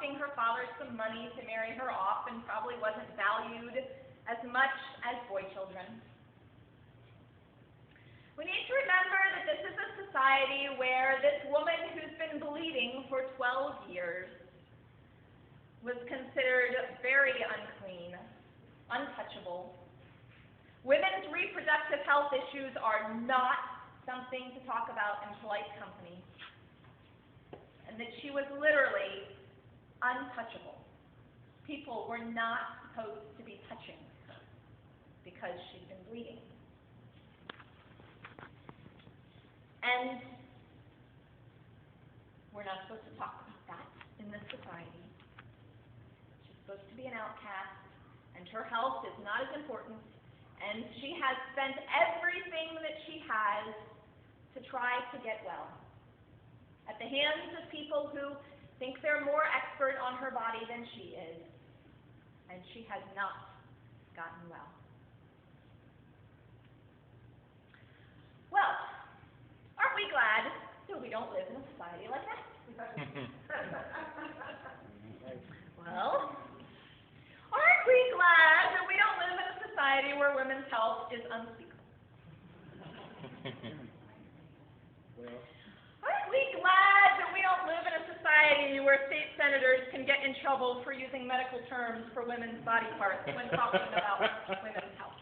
costing her father some money to marry her off and probably wasn't valued as much as boy children. We need to remember that this is a society where this woman who's been bleeding for 12 years was considered very unclean, untouchable. Women's reproductive health issues are not something to talk about in polite company, and that she was literally untouchable. People were not supposed to be touching her because she'd been bleeding. And we're not supposed to talk about that in this society. She's supposed to be an outcast, and her health is not as important, and she has spent everything that she has to try to get well at the hands of people who think they're more expert on her body than she is, and she has not gotten well. Well, aren't we glad that we don't live in a society like that? Well, aren't we glad that we don't live in a society where women's health is unspeakable? Aren't we glad that we don't live in a society where state senators can get in trouble for using medical terms for women's body parts when talking about women's health?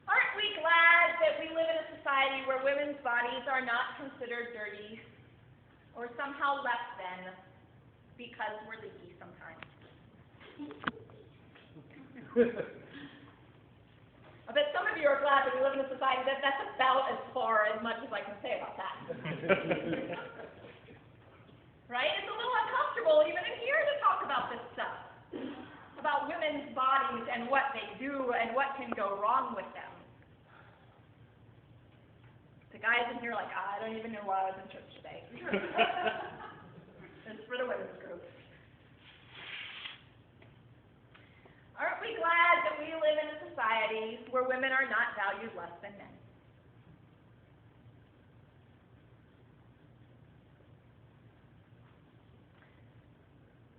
Aren't we glad that we live in a society where women's bodies are not considered dirty or somehow less than because we're leaky sometimes? I bet some of you are glad that we live in a society that's about as far as much as I can say about that. Right? It's a little uncomfortable even in here to talk about this stuff, about women's bodies and what they do and what can go wrong with them. The guys in here are like, I don't even know why I was in church today. It's for the women's group. Aren't we glad that we live in a society where women are not valued less than men?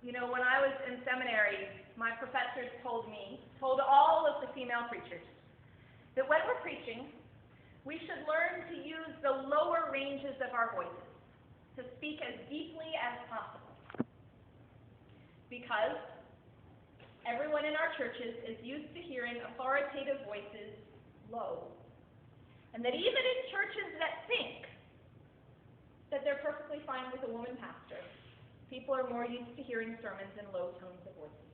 You know, when I was in seminary, my professors told all of the female preachers, that when we're preaching, we should learn to use the lower ranges of our voices to speak as deeply as possible. Because everyone in our churches is used to hearing authoritative voices low. And that even in churches that think that they're perfectly fine with a woman pastor, people are more used to hearing sermons in low tones of voices.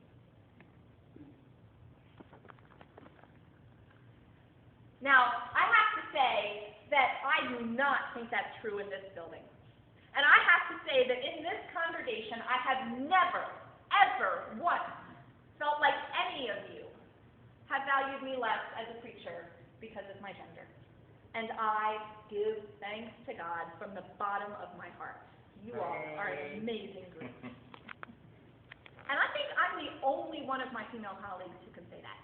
Now, I have to say that I do not think that's true in this building. And I have to say that in this congregation, I have never, ever once felt like any of you have valued me less as a preacher because of my gender. And I give thanks to God from the bottom of my heart. You all are an amazing group. And I think I'm the only one of my female colleagues who can say that.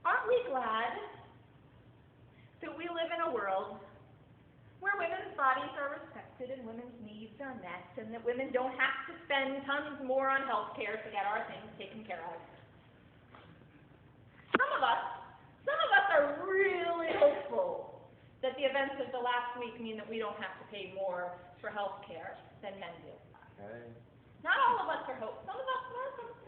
Aren't we glad that we live in a world where women's bodies are respected and women's needs are met, and that women don't have to spend tons more on health care to get our things taken care of? Some of us are really hopeful that the events of the last week mean that we don't have to pay more for health care than men do. Okay. Not all of us are hopeful. Some of us,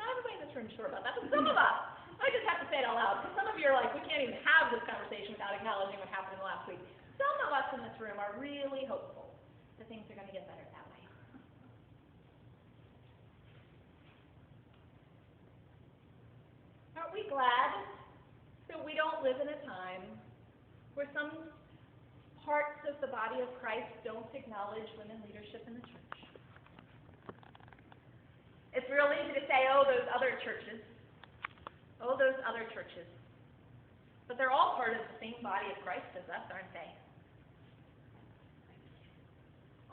not everybody in this room is sure about that, but some of us, I just have to say it out loud, because some of you are like, we can't even have this conversation without acknowledging what happened in the last week. Some of us in this room are really hopeful that things are going to get better that way. Aren't we glad that we don't live in a time where some parts of the body of Christ don't acknowledge women leadership in the church? It's real easy to say, oh, those other churches. Oh, those other churches. But they're all part of the same body of Christ as us, aren't they?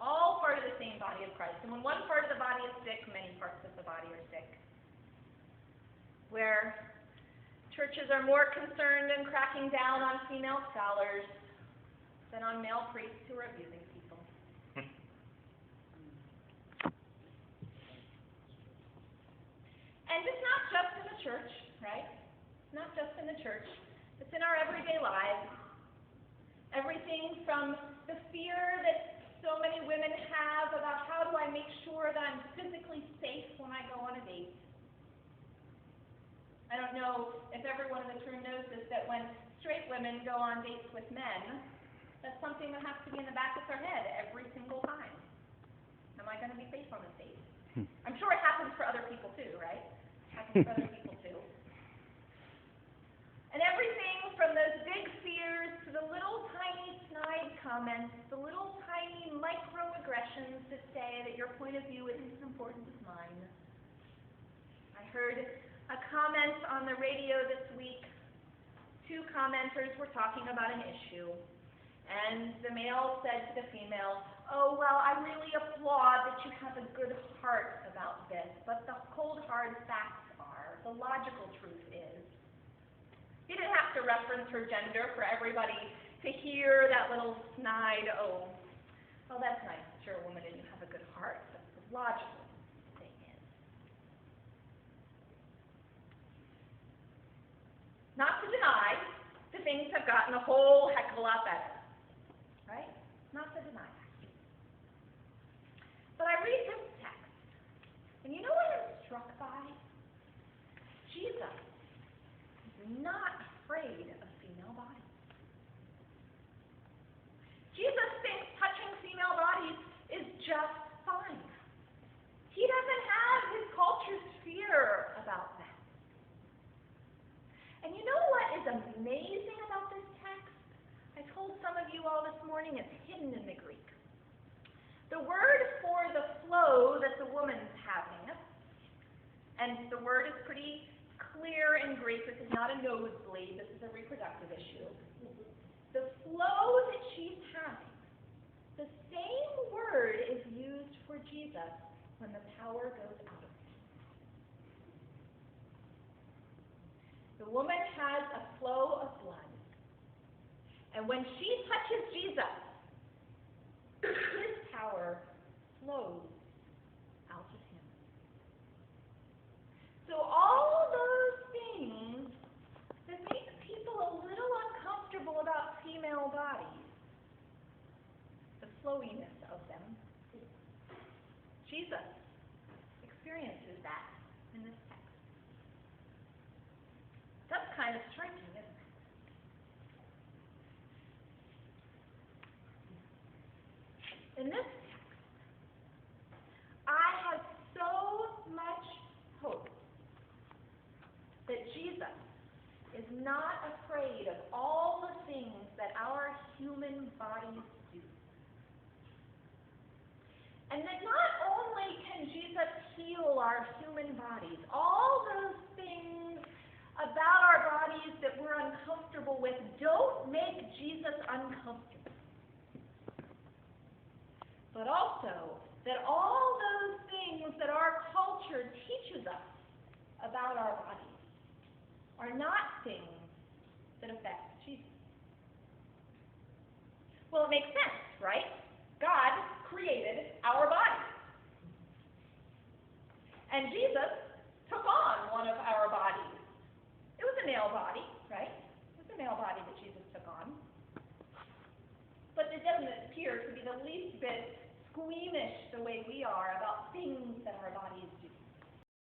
All part of the same body of Christ. And when one part of the body is sick, many parts of the body are sick. Where Churches are more concerned in cracking down on female scholars than on male priests who are abusing people. And it's not just in the church, right? It's not just in the church. It's in our everyday lives. Everything from the fear that so many women have about how do I make sure that I'm physically safe when I go on a date. I don't know if everyone in this room knows this, that when straight women go on dates with men, that's something that has to be in the back of their head every single time. Am I going to be safe on this date? I'm sure it happens for other people too, right? It happens for other people too. And everything from those big fears to the little tiny snide comments, the little tiny microaggressions that say that your point of view isn't as important as mine. I heard a comment on the radio this week. Two commenters were talking about an issue, and the male said to the female, "Oh, well, I really applaud that you have a good heart about this, but the cold hard facts are, the logical truth is." He didn't have to reference her gender for everybody to hear that little snide, oh, well, that's nice that you're a woman and you have a good heart, but the logical thing is. Not to deny that things have gotten a whole heck of a lot better, right? Not to deny that. But I read this text, and you know what I'm struck by? Jesus is not afraid of female bodies. Jesus thinks touching female bodies is just fine. He doesn't have his culture's fear about that. And you know what is amazing about this text? I told some of you all this morning it's hidden in the Greek. The word for the flow that the woman's having, and the word is pretty clear in Greek, this is not a nosebleed, this is a reproductive issue. The flow that she's having, the same word is used for Jesus when the power goes out of him. The woman has a flow of blood, and when she touches Jesus, his power flows out of him. So all those things that make people a little uncomfortable about female bodies, the flowiness of them, Jesus experiences that in this text. That's kind of striking, isn't it? In this text, I have so much hope that Jesus is not afraid of all the things that our human bodies do. And that not only can Jesus heal our human bodies, all those things about our bodies that we're uncomfortable with don't make Jesus uncomfortable. But also that all those things that our culture teaches us about our bodies are not things that affect Jesus. Well, it makes sense, right? God created our bodies. And Jesus took on one of our bodies. It was a male body, right? It was a male body that Jesus took on. But it doesn't appear to be the least bit squeamish the way we are about things that our bodies